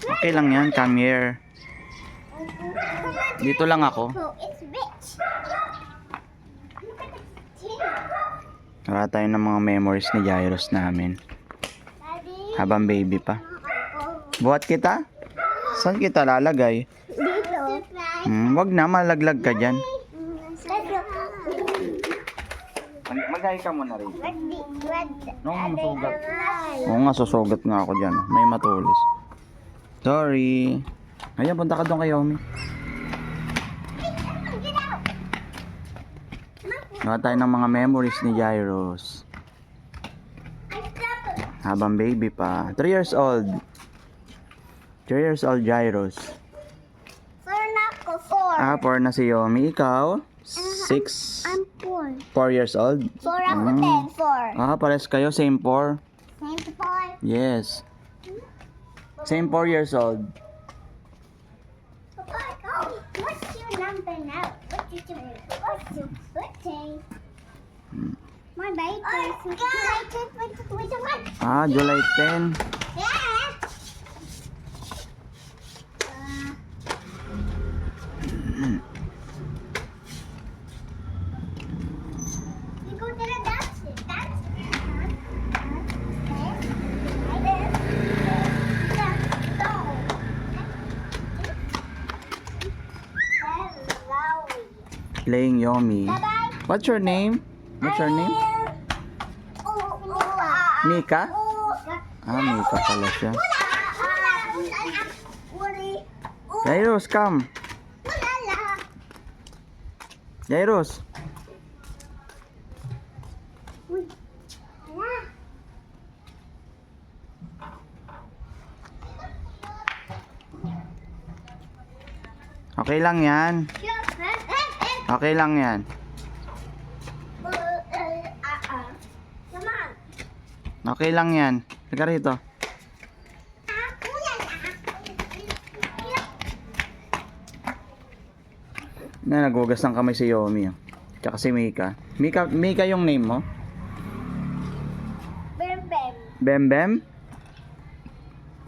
Okay lang yan, come here. Dito lang ako. Wala tayo ng mga memories ni Jairus namin. Habang baby pa. Buhat kita? Saan kita lalagay? Dito. Wag na, malaglag ka dyan. Magay ka muna rin. Masugat. Oo nga, susugat nga ako dyan. May matulis. Sorry. Ayan, punta ka doon kay Yomi. Wala tayo ng mga memories ni Jairus. Habang baby pa. 3 years old. 3 years old Jairus. 4 na ako, 4. 4 na si Yomi. Ikaw? 6. I'm 4. 4 years old? 4 ako, 10, 4. Pares kayo. Same 4. Same to 4. Yes. Same 4 years old. What's your number now? What's your birthday? My birthday is July 10, 2021. July 10. Yeah. You go to the dance. Playing Yomi. Bye-bye. What's your name? What's your name? Mika? Mika pala siya. Jairus, come. Jairus. Okay lang yan. Okay lang yan. Okay lang yan. Teka rito. Nagugas ng kamay si Yomi. Tsaka si Mika. Mika yung name mo? Bem Bem. Bem Bem?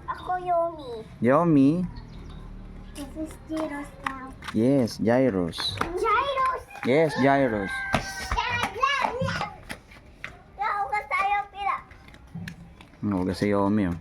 Ako Yomi. Yomi? This is Jairus now. Yes, Jairus. Jairus! Yes, Jairus. Nahugas tayo pila. Nagugas si Yomi.